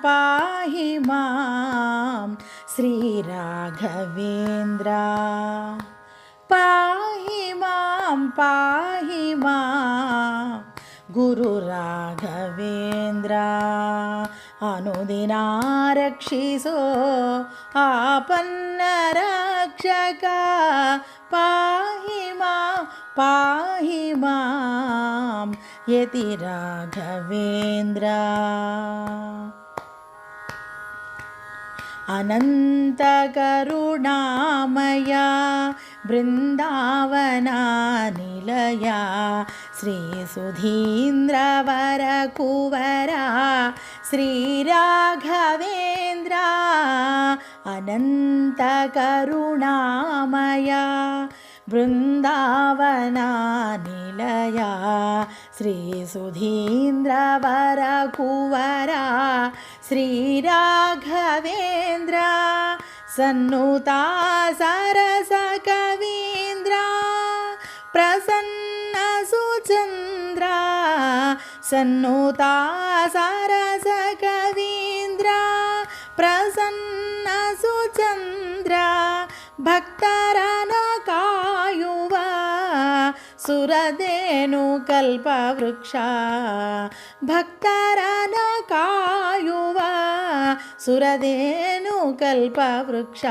पाहि मां श्रीराघवेन्द्र पाहि मां गुरुराघवेन्द्र अनुदिनारक्षिसो आपन्नरक्षक पाहि मां यतिराघवेन्द्र अनन्तकरुणामया बृन्दावनानिलया श्रीसुधीन्द्रवरकुवरा श्रीराघवेन्द्र अनन्तकरुणामया बृन्दावनानिलया श्रीसुधीन्द्रवरकुवरा श्रीराघवेन्द्र सन्नुता सरसकवीन्द्र प्रसन्नसुचन्द्र सन्नुता सरसकवीन्द्र प्रसन्नसुचन्द्र भक्तरन कायुव सुरधेनुकल्पवृक्ष भक्तरन कायुव सुरधेनुकल्पवृक्ष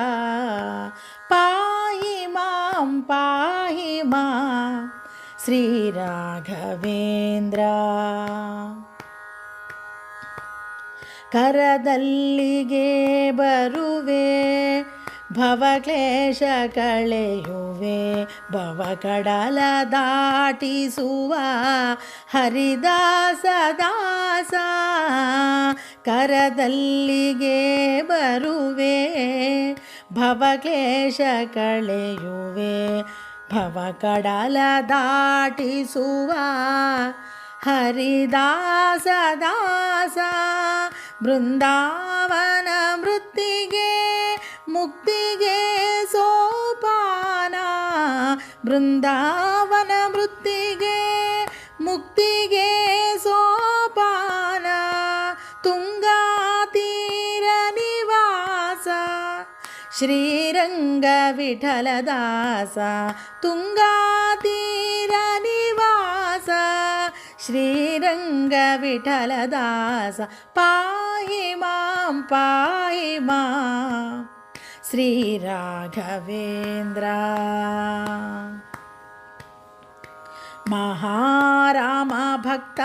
पाहि मां श्रीराघवेन्द्र करदल्लिगे बरुवे भवक्लेश कಳೆಯುವೆ ಭವಕಡಲ ದಾಟಿಸುವ ಹರಿದಾಸ ದಾಸ ಕರದಲ್ಲಿಗೆ ಬರುವೆ ಭವಕ್ಲೇಶ ಕಳೆಯುವೆ ಭವಕಡಲ ದಾಟಿಸುವ ಹರಿದಾಸ ದಾಸ ಬೃಂದಾವನ ಮೃತ್ತಿಗೆ ಮುಕ್ತಿಗೆ ಸೋಪಾನ ಬೃಂದಾವನ ಮೃತ್ತಿಗೆ ಮುಕ್ತಿಗೆ ಸೋಪಾನ ತುಂಗಾ ತೀರ ನಿವಾಸ ಶ್ರೀರಂಗ ವಿಠಲದಾಸ ತುಂಗಾ ತೀರ ನಿವಾಸ ಶ್ರೀರಂಗ ವಿಠಲದಾಸ ಪಾಹಿ ಮಾಂ ಶ್ರೀರಾಘವೇಂದ್ರ ಮಹಾರಾಮ ಭಕ್ತ